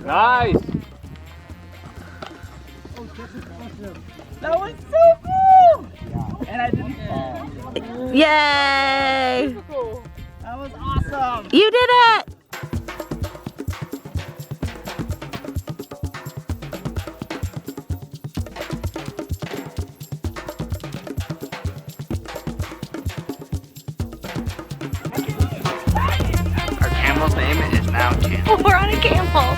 Nice. That was so cool! And I didn't fall. Yay! That was awesome! You did it! Our camel's name is now Camel. We're on a camel.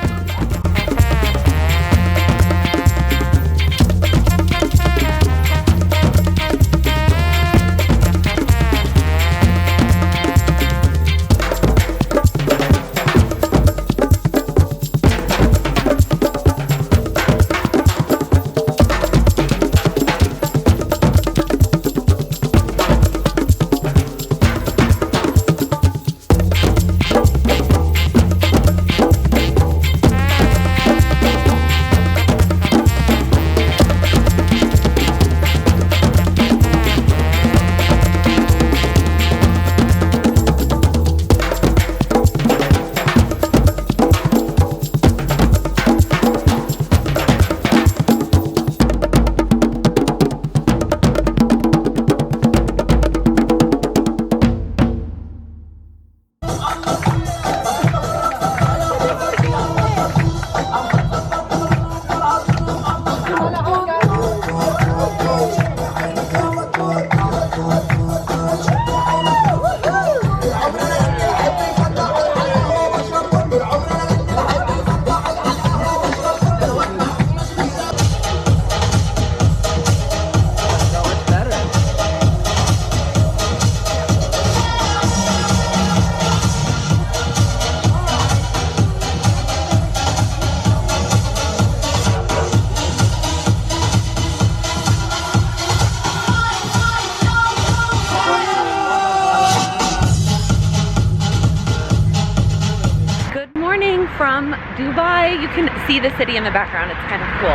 From Dubai. You can see the city in the background. It's kind of cool.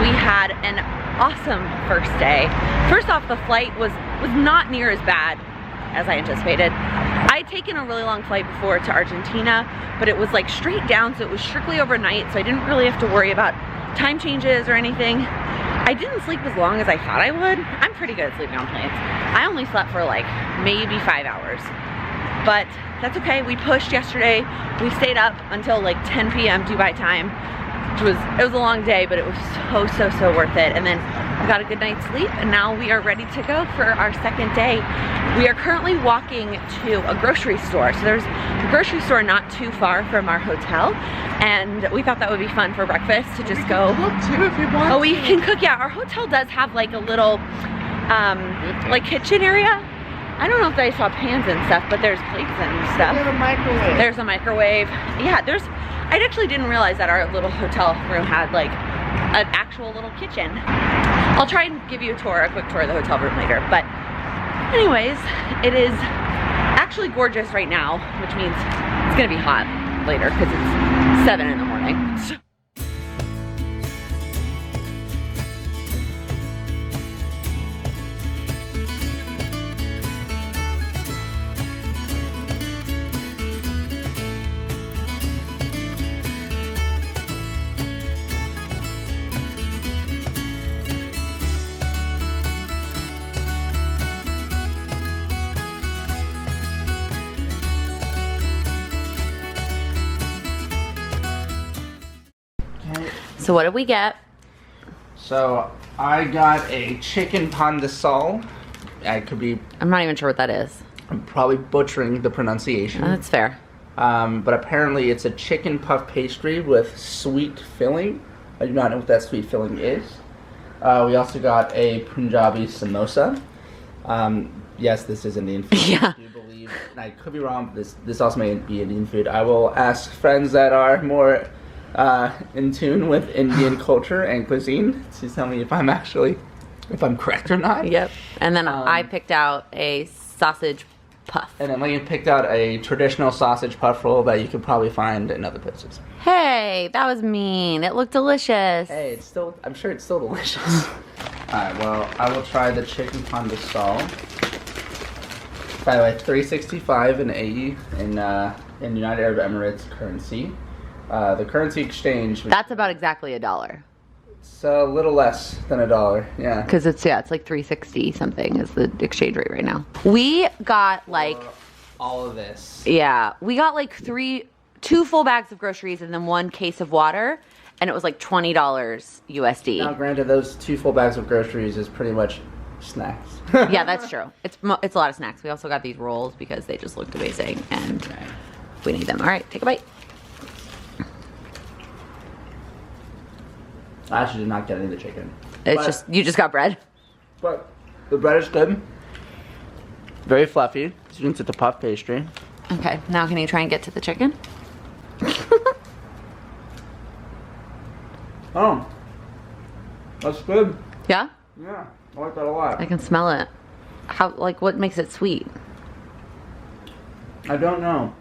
We had an awesome first day. First off, the flight was not near as bad as I anticipated. I had taken a really long flight before to Argentina, but it was like straight down, so it was strictly overnight, so I didn't really have to worry about time changes or anything. I didn't sleep as long as I thought I would. I'm pretty good at sleeping on planes. I only slept for like maybe 5 hours. But that's okay. We pushed yesterday. We stayed up until like 10 p.m. Dubai time, which it was a long day, but it was so worth it. And then we got a good night's sleep, and now we are ready to go for our second day. We are currently walking to a grocery store. So there's a grocery store not too far from our hotel, and we thought that would be fun for breakfast to just go. Cook too if you want. Oh, we can cook. Yeah, our hotel does have like a little like kitchen area. I don't know if they saw pans and stuff, but there's plates and stuff. There's a microwave. There's a microwave. Yeah, I actually didn't realize that our little hotel room had like an actual little kitchen. I'll try and give you a quick tour of the hotel room later. But anyways, it is actually gorgeous right now, which means it's gonna be hot later because it's 7 in the morning. So what did we get? So I got a chicken pan de sal. I'm not even sure what that is. I'm probably butchering the pronunciation. That's fair. But apparently it's a chicken puff pastry with sweet filling. I do not know what that sweet filling is. We also got a Punjabi Samosa. Yes, this is Indian food. Yeah. I do believe, and I could be wrong, but this also may be Indian food. I will ask friends that are more in tune with Indian culture and cuisine to tell me if I'm correct or not. Yep. And then I picked out a sausage puff. And then Megan picked out a traditional sausage puff roll that you could probably find in other places. Hey, that was mean. It looked delicious. Hey, I'm sure it's still delicious. Alright, well, I will try the chicken pan de sal. By the way, $3.65 in AE in United Arab Emirates currency. The currency exchange. That's about exactly $1. It's a little less than $1. Yeah. Because it's like 360 something is the exchange rate right now. We got like all of this. Yeah, we got like 2 full bags of groceries and then 1 case of water, and it was like $20 USD. Now, granted, those 2 full bags of groceries is pretty much snacks. Yeah, that's true. It's a lot of snacks. We also got these rolls because they just looked amazing and we need them. All right, take a bite. I actually did not get any of the chicken. You just got bread. But the bread is good. Very fluffy. Since it's a puff pastry. Okay, now can you try and get to the chicken? Oh, that's good. Yeah? Yeah, I like that a lot. I can smell it. What makes it sweet? I don't know.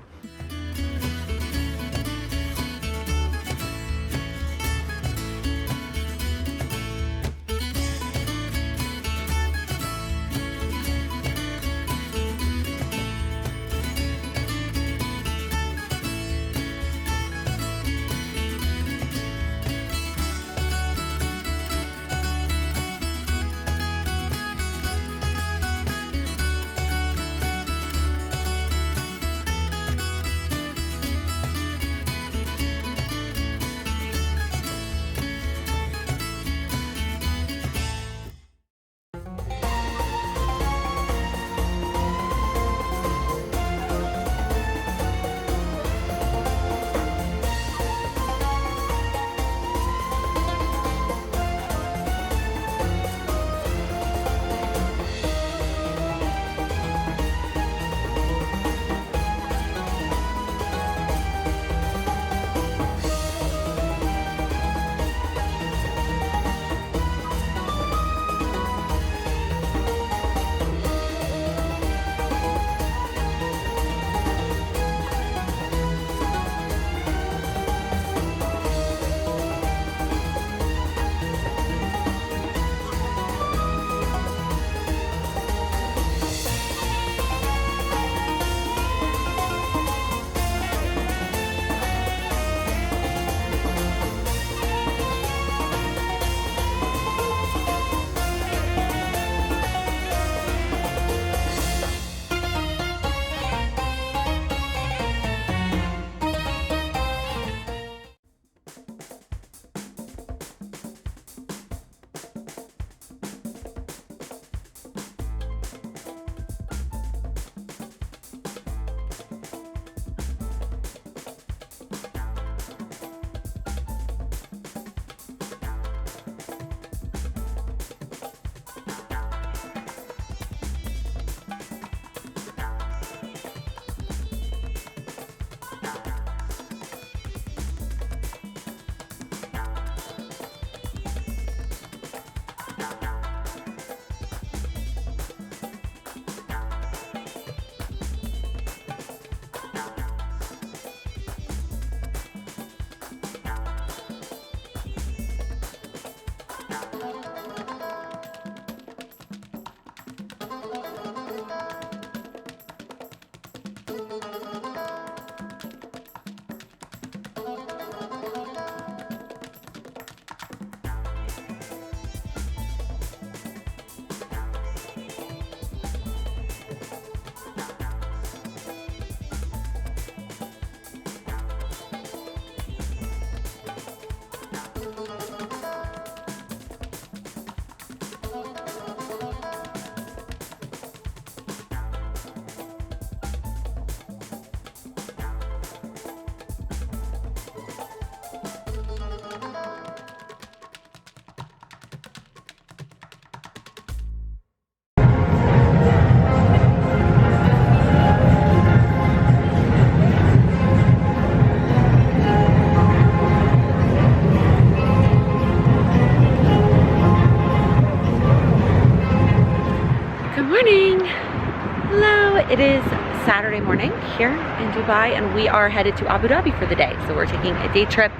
It is Saturday morning here in Dubai and we are headed to Abu Dhabi for the day. So we're taking a day trip,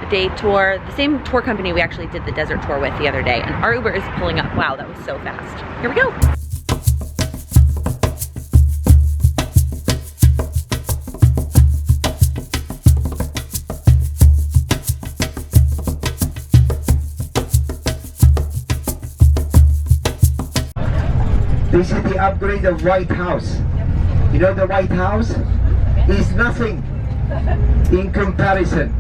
a day tour, the same tour company we actually did the desert tour with the other day, and our Uber is pulling up. Wow, that was so fast. Here we go. This is the upgrade of White House. You know the White House is nothing in comparison.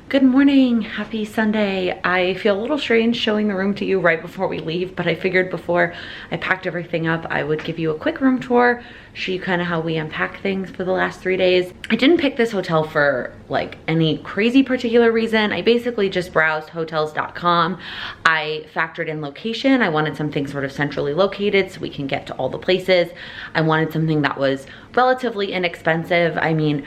Good morning, happy Sunday. I feel a little strange showing the room to you right before we leave, but I figured before I packed everything up, I would give you a quick room tour, show you kind of how we unpack things for the last 3 days. I didn't pick this hotel for like any crazy particular reason. I basically just browsed hotels.com. I factored in location. I wanted something sort of centrally located so we can get to all the places. I wanted something that was relatively inexpensive. I mean,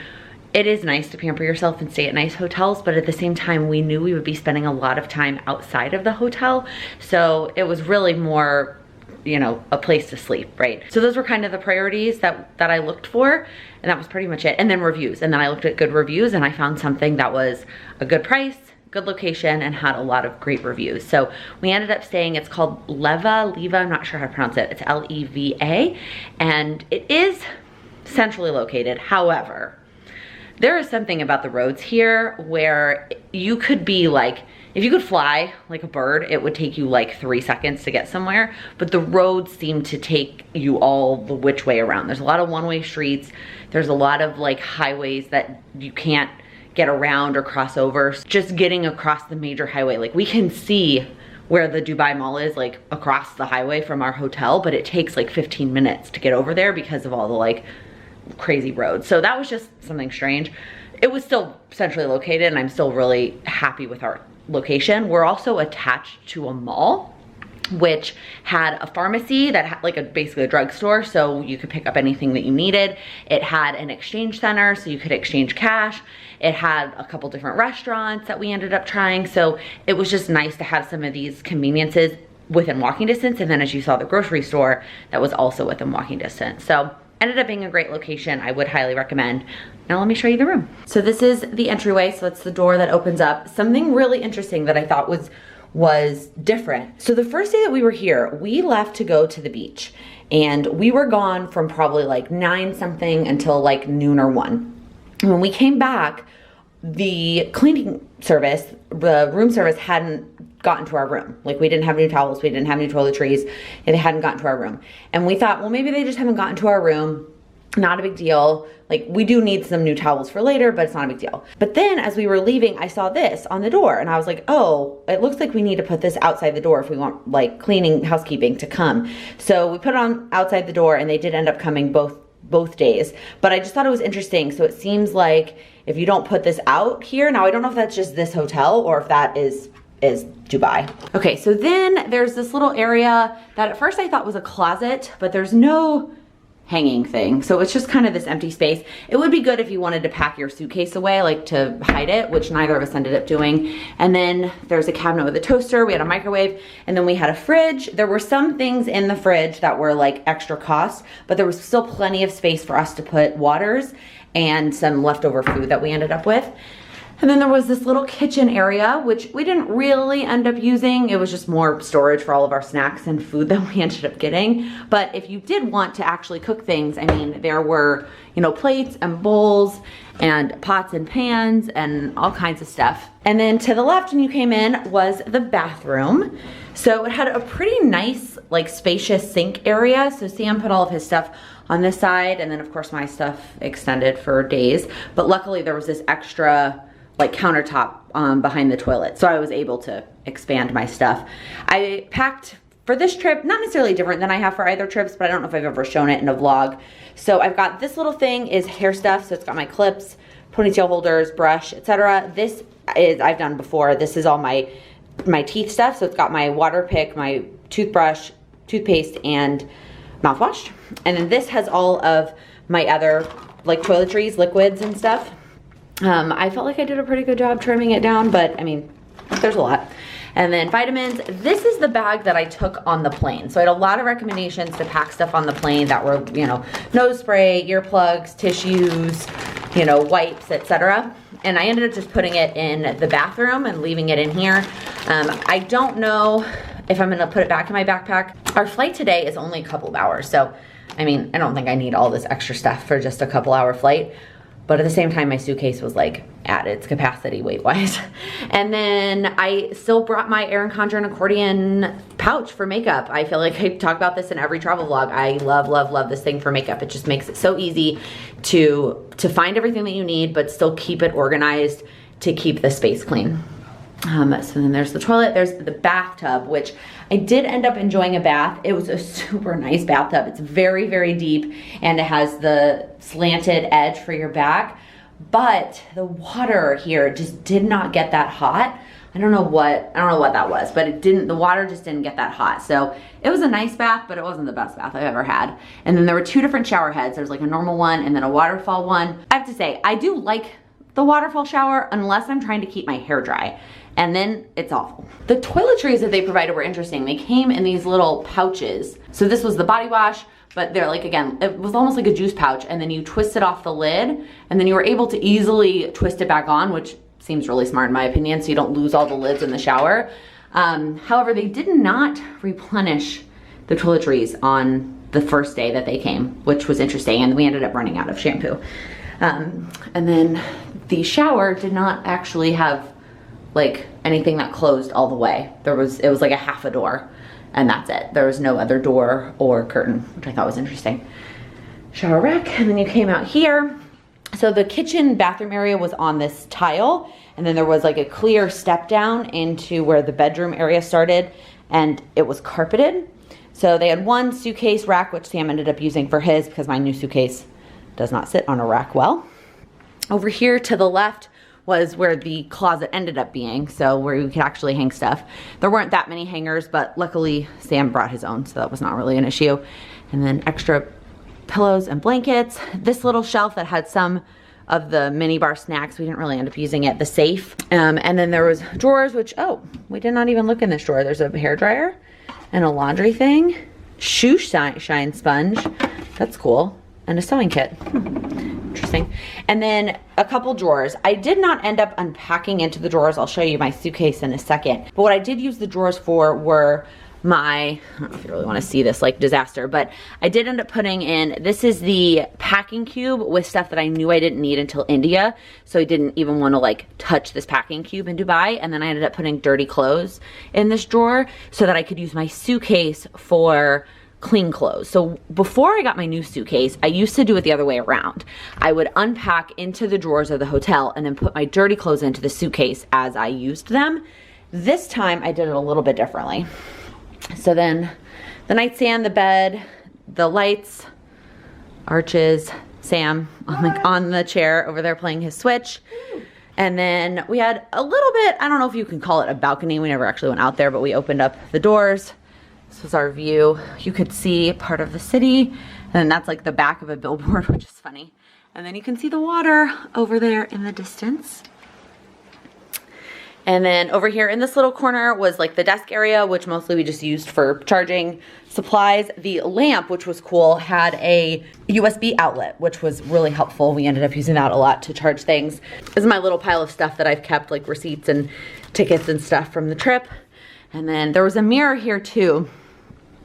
it is nice to pamper yourself and stay at nice hotels, but at the same time, we knew we would be spending a lot of time outside of the hotel. So it was really more, you know, a place to sleep, right? So those were kind of the priorities that I looked for, and that was pretty much it. And then reviews. And then I looked at good reviews and I found something that was a good price, good location, and had a lot of great reviews. So we ended up staying, it's called Leva, I'm not sure how to pronounce it. It's L-E-V-A, and it is centrally located. However, there is something about the roads here where you could be like, if you could fly like a bird, it would take you like 3 seconds to get somewhere, but the roads seem to take you all the which way around. There's a lot of one-way streets. There's a lot of like highways that you can't get around or cross over. Just getting across the major highway, like we can see where the Dubai Mall is, like across the highway from our hotel, but it takes like 15 minutes to get over there because of all the like crazy roads. So that was just something strange. It was still centrally located and I'm still really happy with our location. We're also attached to a mall which had a pharmacy that had like basically a drugstore, so you could pick up anything that you needed. It had an exchange center so you could exchange cash. It had a couple different restaurants that we ended up trying. So it was just nice to have some of these conveniences within walking distance. And then as you saw, the grocery store that was also within walking distance. So ended up being a great location. I would highly recommend. Now let me show you the room. So this is the entryway. So it's the door that opens up. Something really interesting that I thought was different. So the first day that we were here, we left to go to the beach, and we were gone from probably like 9 something until like noon or 1. When we came back, the cleaning service, the room service hadn't gotten to our room. Like we didn't have new towels, we didn't have new toiletries, and they hadn't gotten to our room. And we thought, well, maybe they just haven't gotten to our room. Not a big deal. Like we do need some new towels for later, but it's not a big deal. But then as we were leaving, I saw this on the door and I was like, oh, it looks like we need to put this outside the door if we want like cleaning, housekeeping to come. So we put it on outside the door and they did end up coming both days. But I just thought it was interesting. So it seems like if you don't put this out here, now I don't know if that's just this hotel or if that is Dubai. Okay, so then there's this little area that at first I thought was a closet, but there's no hanging thing. So it's just kind of this empty space. It would be good if you wanted to pack your suitcase away, like to hide it, which neither of us ended up doing. And then there's a cabinet with a toaster, we had a microwave, and then we had a fridge. There were some things in the fridge that were like extra cost, but there was still plenty of space for us to put waters and some leftover food that we ended up with. And then there was this little kitchen area, which we didn't really end up using. It was just more storage for all of our snacks and food that we ended up getting. But if you did want to actually cook things, I mean, there were, you know, plates and bowls and pots and pans and all kinds of stuff. And then to the left when you came in was the bathroom. So it had a pretty nice, like spacious sink area. So Sam put all of his stuff on this side, and then of course my stuff extended for days. But luckily there was this extra like countertop behind the toilet. So I was able to expand my stuff. I packed for this trip, not necessarily different than I have for either trips, but I don't know if I've ever shown it in a vlog. So I've got this little thing is hair stuff. So it's got my clips, ponytail holders, brush, etc. This is, I've done before. This is all my teeth stuff. So it's got my water pick, my toothbrush, toothpaste, and mouthwash. And then this has all of my other like toiletries, liquids and stuff. I felt like I did a pretty good job trimming it down, but I mean, there's a lot. And then vitamins. This is the bag that I took on the plane. So I had a lot of recommendations to pack stuff on the plane that were, you know, nose spray, earplugs, tissues, you know, wipes, etc. And I ended up just putting it in the bathroom and leaving it in here. I don't know if I'm gonna put it back in my backpack. Our flight today is only a couple of hours. So, I mean, I don't think I need all this extra stuff for just a couple hour flight. But at the same time, my suitcase was like at its capacity weight-wise. And then I still brought my Erin Condren accordion pouch for makeup. I feel like I talk about this in every travel vlog. I love, love, love this thing for makeup. It just makes it so easy to find everything that you need, but still keep it organized to keep the space clean. So then there's the toilet, there's the bathtub, which I did end up enjoying a bath. It was a super nice bathtub. It's very, very deep and it has the slanted edge for your back, but the water here just did not get that hot. I don't know what that was, but the water just didn't get that hot. So it was a nice bath, but it wasn't the best bath I've ever had. And then there were two different shower heads. There's like a normal one and then a waterfall one. I have to say, I do like the waterfall shower unless I'm trying to keep my hair dry. And then it's awful. The toiletries that they provided were interesting. They came in these little pouches. So this was the body wash, but they're like, again, it was almost like a juice pouch, and then you twist it off the lid, and then you were able to easily twist it back on, which seems really smart in my opinion, so you don't lose all the lids in the shower. However, they did not replenish the toiletries on the first day that they came, which was interesting, and we ended up running out of shampoo. And then the shower did not actually have like anything that closed all the way. It was like a half a door and that's it. There was no other door or curtain, which I thought was interesting. Shower rack, and then you came out here. So the kitchen bathroom area was on this tile, and then there was like a clear step down into where the bedroom area started, and it was carpeted. So they had one suitcase rack, which Sam ended up using for his because my new suitcase does not sit on a rack well. Over here to the left was where the closet ended up being, so where you could actually hang stuff. There weren't that many hangers, but luckily Sam brought his own, so that was not really an issue. And then extra pillows and blankets. This little shelf that had some of the minibar snacks, we didn't really end up using it, the safe. And then there was drawers, which, oh, we did not even look in this drawer. There's a hairdryer and a laundry thing, shoe shine sponge, that's cool, and a sewing kit. Interesting. And then a couple drawers. I did not end up unpacking into the drawers. I'll show you my suitcase in a second. But what I did use the drawers for were I don't know if you really want to see this like disaster, but I did end up putting in, this is the packing cube with stuff that I knew I didn't need until India. So I didn't even want to like touch this packing cube in Dubai. And then I ended up putting dirty clothes in this drawer so that I could use my suitcase for clean clothes. So before I got my new suitcase, I used to do it the other way around. I would unpack into the drawers of the hotel and then put my dirty clothes into the suitcase as I used them. This time I did it a little bit differently. So then the nightstand, the bed, the lights, Arches, Sam on the chair over there playing his Switch. And then we had a little bit, I don't know if you can call it a balcony. We never actually went out there, but we opened up the doors. This was our view. You could see part of the city, and that's like the back of a billboard, which is funny. And then you can see the water over there in the distance. And then over here in this little corner was like the desk area, which mostly we just used for charging supplies. The lamp, which was cool, had a USB outlet, which was really helpful. We ended up using that a lot to charge things. This is my little pile of stuff that I've kept, like receipts and tickets and stuff from the trip. And then there was a mirror here too,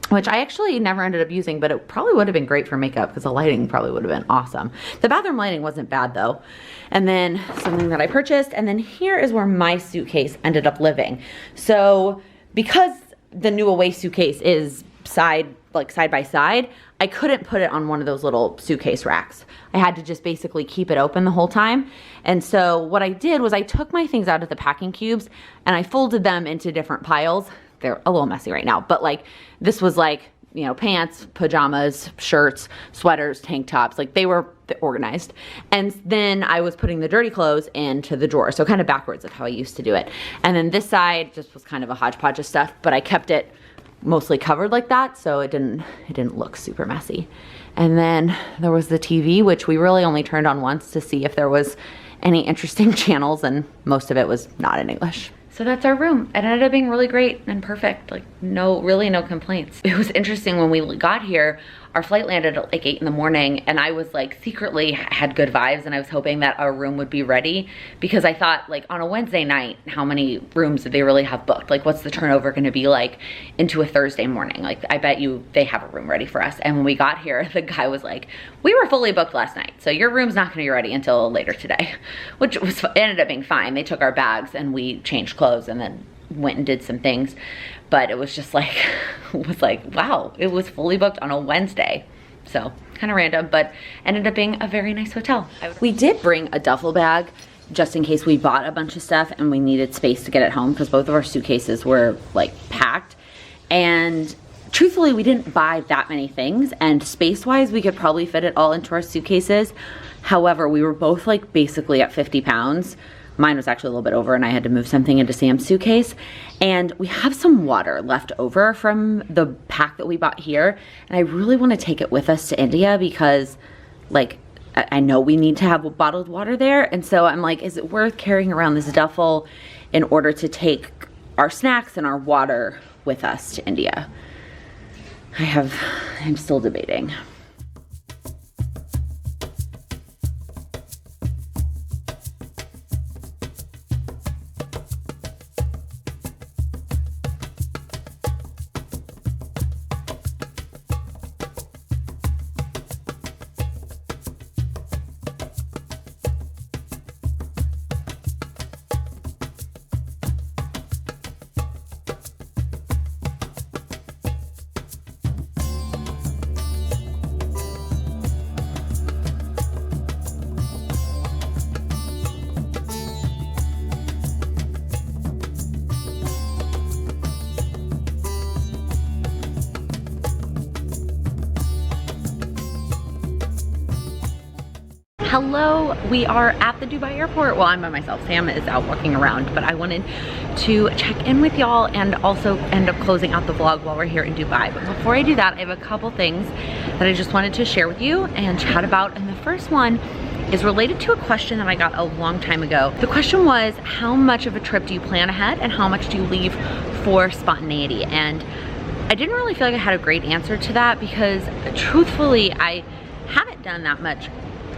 which I actually never ended up using, but it probably would have been great for makeup because the lighting probably would have been awesome. The bathroom lighting wasn't bad though. And then something that I purchased, and then here is where my suitcase ended up living. So because the new Away suitcase is side by side, I couldn't put it on one of those little suitcase racks. I had to just basically keep it open the whole time. And so what I did was I took my things out of the packing cubes and I folded them into different piles. They're a little messy right now, but like this was like, you know, pants, pajamas, shirts, sweaters, tank tops, like they were organized. And then I was putting the dirty clothes into the drawer. So kind of backwards of how I used to do it. And then this side just was kind of a hodgepodge of stuff, but I kept it mostly covered like that. So it didn't look super messy. And then there was the TV, which we really only turned on once to see if there was any interesting channels, and most of it was not in English. So that's our room. It ended up being really great and perfect. Like really no complaints. It was interesting when we got here, our flight landed at like 8 in the morning and I was like secretly had good vibes and I was hoping that our room would be ready because I thought like on a Wednesday night, how many rooms did they really have booked? Like what's the turnover gonna be like into a Thursday morning? Like I bet you they have a room ready for us. And when we got here, the guy was like, we were fully booked last night. So your room's not gonna be ready until later today, which ended up being fine. They took our bags and we changed clothes and then went and did some things. But it was just like, wow, it was fully booked on a Wednesday. So kind of random, but ended up being a very nice hotel. We did bring a duffel bag just in case we bought a bunch of stuff and we needed space to get it home because both of our suitcases were like packed. And truthfully, we didn't buy that many things, and space-wise, we could probably fit it all into our suitcases. However, we were both like basically at 50 pounds. Mine was actually a little bit over and I had to move something into Sam's suitcase. And we have some water left over from the pack that we bought here. And I really want to take it with us to India because like, I know we need to have bottled water there. And so I'm like, is it worth carrying around this duffel in order to take our snacks and our water with us to India? I'm still debating. Hello, we are at the Dubai airport. Well, I'm by myself. Sam is out walking around, but I wanted to check in with y'all and also end up closing out the vlog while we're here in Dubai. But before I do that, I have a couple things that I just wanted to share with you and chat about. And the first one is related to a question that I got a long time ago. The question was, how much of a trip do you plan ahead and how much do you leave for spontaneity? And I didn't really feel like I had a great answer to that because truthfully, I haven't done that much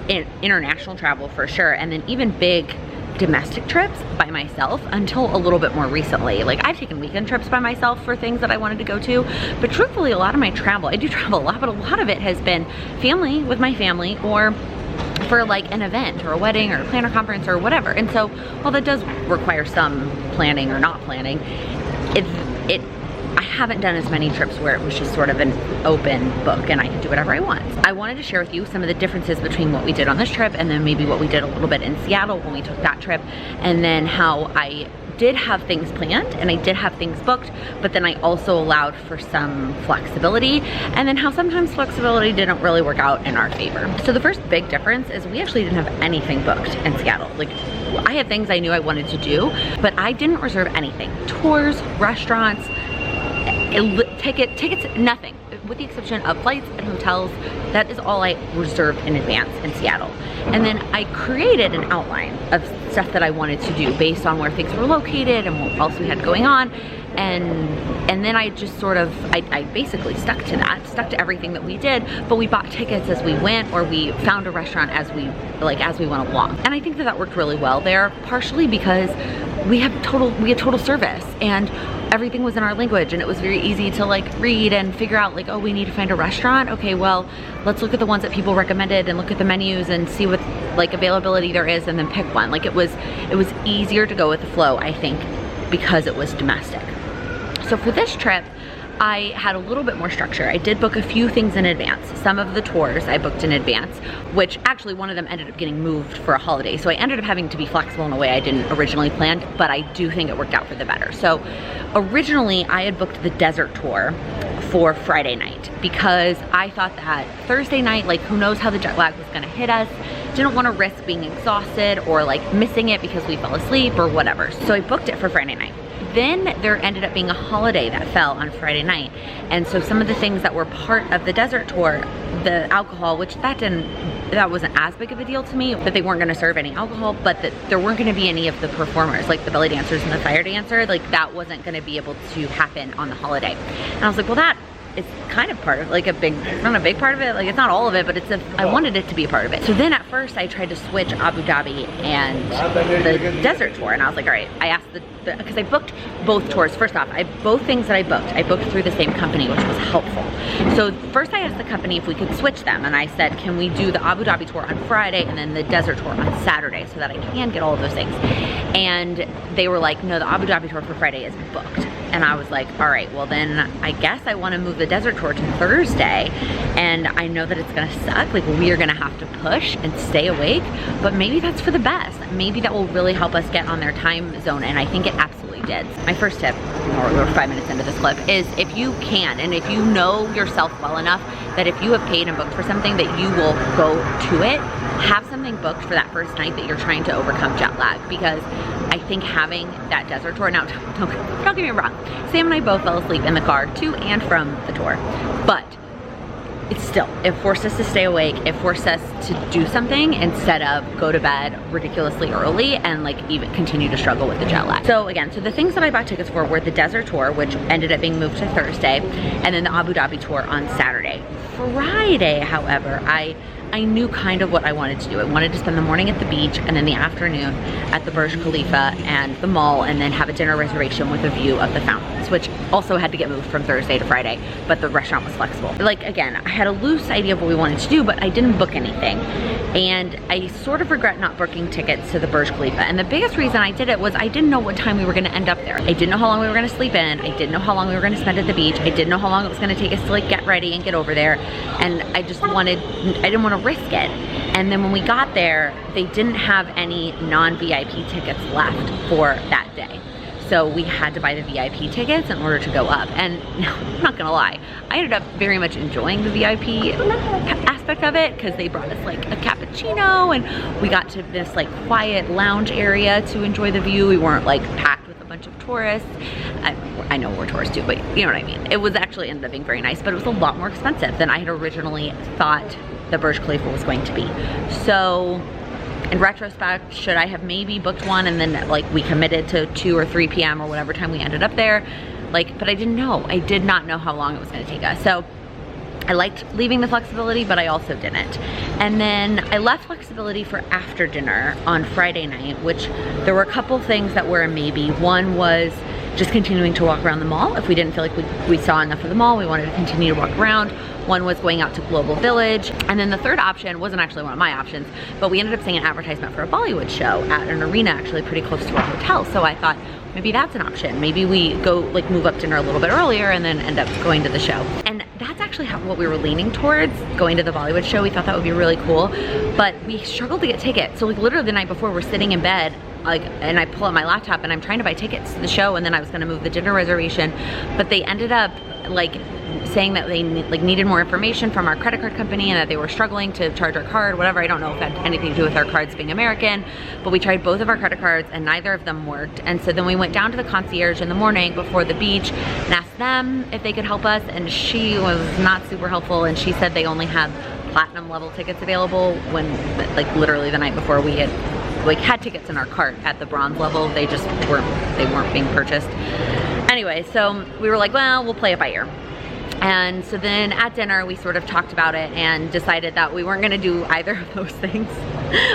in international travel for sure, and then even big domestic trips by myself until a little bit more recently. Like, I've taken weekend trips by myself for things that I wanted to go to, but truthfully, a lot of my travel, I do travel a lot, but a lot of it has been family, with my family, or for like an event or a wedding or a planner conference or whatever. And so while that does require some planning or not planning, I haven't done as many trips where it was just sort of an open book and I could do whatever I want. I wanted to share with you some of the differences between what we did on this trip and then maybe what we did a little bit in Seattle when we took that trip, and then how I did have things planned and I did have things booked, but then I also allowed for some flexibility, and then how sometimes flexibility didn't really work out in our favor. So the first big difference is we actually didn't have anything booked in Seattle. Like, I had things I knew I wanted to do, but I didn't reserve anything. Tours, restaurants, tickets, nothing. With the exception of flights and hotels, that is all I reserved in advance in Seattle. And then I created an outline of stuff that I wanted to do based on where things were located and what else we had going on. And then I just sort of, I basically stuck to everything that we did, but we bought tickets as we went, or we found a restaurant as we went along. And I think that worked really well there, partially because we had total service and everything was in our language, and it was very easy to like read and figure out like, oh, we need to find a restaurant. Okay, well, let's look at the ones that people recommended and look at the menus and see what like availability there is and then pick one. Like, it was easier to go with the flow, I think, because it was domestic. So for this trip, I had a little bit more structure. I did book a few things in advance. Some of the tours I booked in advance, which actually one of them ended up getting moved for a holiday. So I ended up having to be flexible in a way I didn't originally plan, but I do think it worked out for the better. So originally I had booked the desert tour for Friday night because I thought that Thursday night, like, who knows how the jet lag was gonna hit us. Didn't want to risk being exhausted or like missing it because we fell asleep or whatever. So I booked it for Friday night. Then there ended up being a holiday that fell on Friday night. And so some of the things that were part of the desert tour, the alcohol, which that wasn't as big of a deal to me, that they weren't gonna serve any alcohol, but that there weren't gonna be any of the performers, like the belly dancers and the fire dancer, like that wasn't gonna be able to happen on the holiday. And I was like, well, that is kind of part of like not a big part of it, like it's not all of it, but I wanted it to be a part of it. So then at first I tried to switch Abu Dhabi and the desert tour, and I was like, all right, I asked because I booked both tours. First off, both things that I booked through the same company, which was helpful. So first I asked the company if we could switch them, and I said, can we do the Abu Dhabi tour on Friday and then the desert tour on Saturday so that I can get all of those things? And they were like, no, the Abu Dhabi tour for Friday is booked. And I was like, all right, well then I guess I want to move the desert tour to Thursday, and I know that it's gonna suck, like we are gonna have to push and stay awake, but maybe that's for the best. Maybe that will really help us get on their time zone, and I think it absolutely did. My first tip, we're 5 minutes into this clip, is if you can, and if you know yourself well enough that if you have paid and booked for something that you will go to it, have something booked for that first night that you're trying to overcome jet lag, because I think having that desert tour, now don't get me wrong, Sam and I both fell asleep in the car to and from the tour, but it forced us to stay awake. It forced us to do something instead of go to bed ridiculously early and like even continue to struggle with the jet lag. So again, the things that I bought tickets for were the desert tour, which ended up being moved to Thursday, and then the Abu Dhabi tour on Saturday. Friday, however, I knew kind of what I wanted to do. I wanted to spend the morning at the beach and then the afternoon at the Burj Khalifa and the mall, and then have a dinner reservation with a view of the fountains, which also had to get moved from Thursday to Friday, but the restaurant was flexible. Like, again, I had a loose idea of what we wanted to do, but I didn't book anything. And I sort of regret not booking tickets to the Burj Khalifa. And the biggest reason I did it was I didn't know what time we were gonna end up there. I didn't know how long we were gonna sleep in. I didn't know how long we were gonna spend at the beach. I didn't know how long it was gonna take us to like get ready and get over there. And I didn't wanna risk it. And then when we got there, they didn't have any non-VIP tickets left for that day. So we had to buy the VIP tickets in order to go up. And I'm not gonna lie, I ended up very much enjoying the VIP aspect of it, because they brought us like a cappuccino and we got to this like quiet lounge area to enjoy the view. We weren't like packed with a bunch of tourists. I know we're tourists too, but you know what I mean. It was actually ended up being very nice, but it was a lot more expensive than I had originally thought the Burj Khalifa was going to be. So in retrospect, should I have maybe booked one and then like we committed to 2 or 3 p.m. or whatever time we ended up there? Like, but I didn't know. I did not know how long it was gonna take us. So I liked leaving the flexibility, but I also didn't. And then I left flexibility for after dinner on Friday night, which there were a couple things that were a maybe. One was just continuing to walk around the mall. If we didn't feel like we saw enough of the mall, we wanted to continue to walk around. One was going out to Global Village. And then the third option wasn't actually one of my options, but we ended up seeing an advertisement for a Bollywood show at an arena actually pretty close to our hotel. So I thought, maybe that's an option. Maybe we go like move up dinner a little bit earlier and then end up going to the show. And that's actually what we were leaning towards, going to the Bollywood show. We thought that would be really cool, but we struggled to get tickets. So like literally the night before, we're sitting in bed, and I pull out my laptop and I'm trying to buy tickets to the show, and then I was gonna move the dinner reservation, but they ended up like saying that they needed more information from our credit card company and that they were struggling to charge our card, whatever. I don't know if that had anything to do with our cards being American, but we tried both of our credit cards and neither of them worked. And so then we went down to the concierge in the morning before the beach and asked them if they could help us, and she was not super helpful, and she said they only had platinum level tickets available, when like literally the night before we had tickets in our cart at the bronze level. They just weren't being purchased. Anyway, so we were like, well, we'll play it by ear. And so then at dinner, we sort of talked about it and decided that we weren't gonna do either of those things.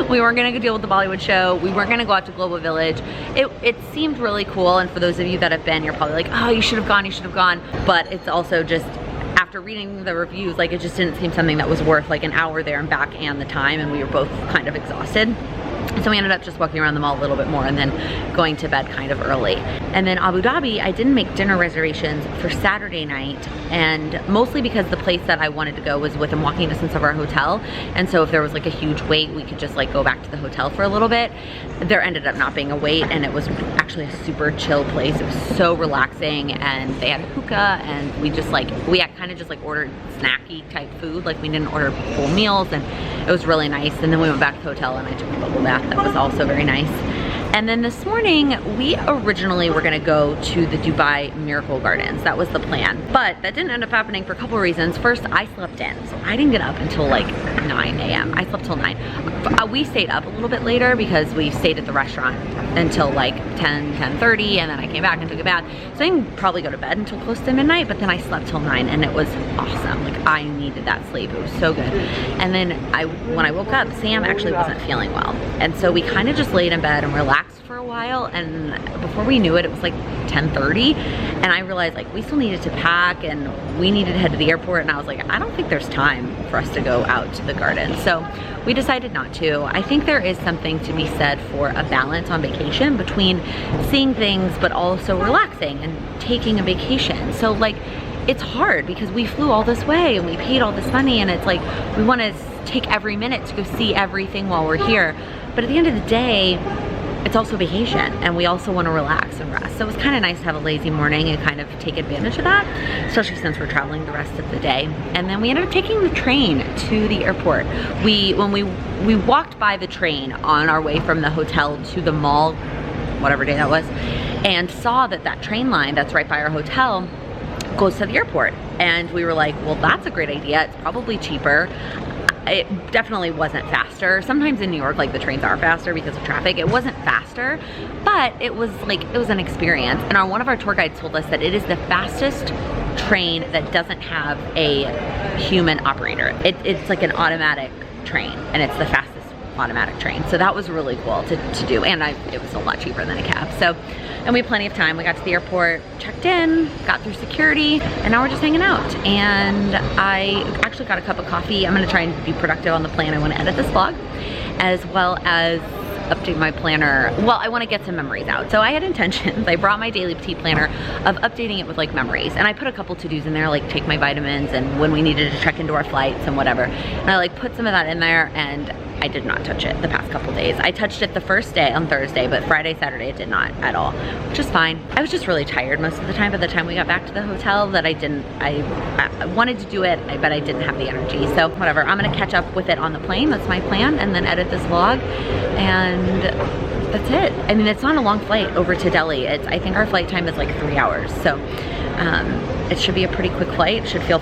We weren't gonna go deal with the Bollywood show. We weren't gonna go out to Global Village. It seemed really cool, and for those of you that have been, you're probably like, oh, you should have gone. But it's also just, after reading the reviews, like it just didn't seem something that was worth like an hour there and back and the time, and we were both kind of exhausted. So we ended up just walking around the mall a little bit more and then going to bed kind of early. And then Abu Dhabi, I didn't make dinner reservations for Saturday night, and mostly because the place that I wanted to go was within walking distance of our hotel. And so if there was like a huge wait, we could just like go back to the hotel for a little bit. There ended up not being a wait, and it was actually a super chill place. It was so relaxing, and they had hookah, and we had kind of just like ordered snacky type food. Like we didn't order full meals, and it was really nice. And then we went back to the hotel and I took a bubble bath. That was also very nice. And then this morning, we originally were gonna go to the Dubai Miracle Gardens. That was the plan, but that didn't end up happening for a couple reasons. First, I slept in, so I didn't get up until like 9 a.m. I slept till 9. We stayed up a little bit later because we stayed at the restaurant until like 10:30, and then I came back and took a bath. So I didn't probably go to bed until close to midnight, but then I slept till 9, and it was awesome. Like I needed that sleep, it was so good. And then when I woke up, Sam actually wasn't feeling well. And so we kind of just laid in bed and relaxed for a while, and before we knew it, it was like 10:30, and I realized like we still needed to pack and we needed to head to the airport, and I was like, I don't think there's time for us to go out to the garden. So we decided not to. I think there is something to be said for a balance on vacation between seeing things but also relaxing and taking a vacation. So like it's hard because we flew all this way and we paid all this money, and it's like we want to take every minute to go see everything while we're here, but at the end of the day, it's also vacation, and we also want to relax and rest. So it was kind of nice to have a lazy morning and kind of take advantage of that, especially since we're traveling the rest of the day. And then we ended up taking the train to the airport. When we walked by the train on our way from the hotel to the mall, whatever day that was, and saw that train line that's right by our hotel goes to the airport. And we were like, well, that's a great idea. It's probably cheaper. It definitely wasn't faster. Sometimes in New York, like the trains are faster because of traffic. It wasn't faster, but it was an experience. And one of our tour guides told us that it is the fastest train that doesn't have a human operator. It's like an automatic train, and it's the fastest automatic train. So that was really cool to do, and it was a lot cheaper than a cab. So, and we had plenty of time. We got to the airport, checked in, got through security, and now we're just hanging out. And I actually got a cup of coffee. I'm gonna try and be productive on the plane. I wanna edit this vlog, as well as update my planner. Well, I want to get some memories out. So I had intentions. I brought my daily petite planner of updating it with like memories, and I put a couple to-dos in there, like take my vitamins and when we needed to check into our flights and whatever. And I like put some of that in there, and I did not touch it the past couple days. I touched it the first day on Thursday, but Friday, Saturday, it did not at all, which is fine. I was just really tired most of the time by the time we got back to the hotel that I wanted to do it, but I didn't have the energy. So whatever, I'm gonna catch up with it on the plane. That's my plan, and then edit this vlog, and that's it. I mean, it's not a long flight over to Delhi. I think our flight time is like 3 hours. So it should be a pretty quick flight. It should feel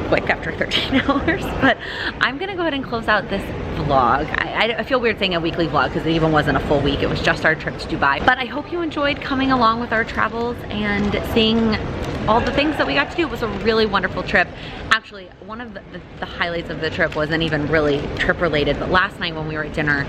quick after 13 hours, but I'm gonna go ahead and close out this vlog. I feel weird saying a weekly vlog because it even wasn't a full week. It was just our trip to Dubai. But I hope you enjoyed coming along with our travels and seeing all the things that we got to do. It was a really wonderful trip. Actually, one of the highlights of the trip wasn't even really trip related, but last night when we were at dinner,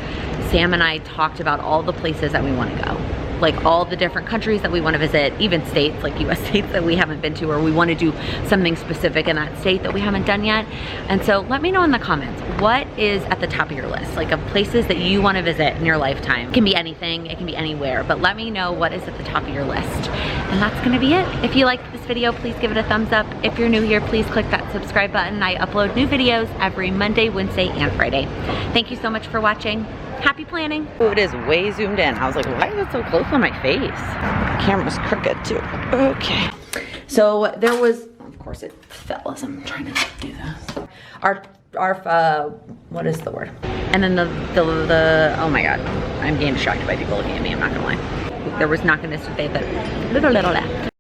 Sam and I talked about all the places that we want to go. Like all the different countries that we want to visit, even states, like US states that we haven't been to, or we want to do something specific in that state that we haven't done yet. And so let me know in the comments, what is at the top of your list, like of places that you want to visit in your lifetime. It can be anything, it can be anywhere, but let me know what is at the top of your list. And that's gonna be it. If you liked this video, please give it a thumbs up. If you're new here, please click that subscribe button. I upload new videos every Monday, Wednesday, and Friday. Thank you so much for watching. Happy planning. Oh, it is way zoomed in. I was like, why is it so close on my face? The camera's crooked too. Okay. So there was, of course it fell as I'm trying to do this. Our what is the word? And then the oh my God. I'm getting distracted by people looking at me, I'm not gonna lie. There was not gonna say that.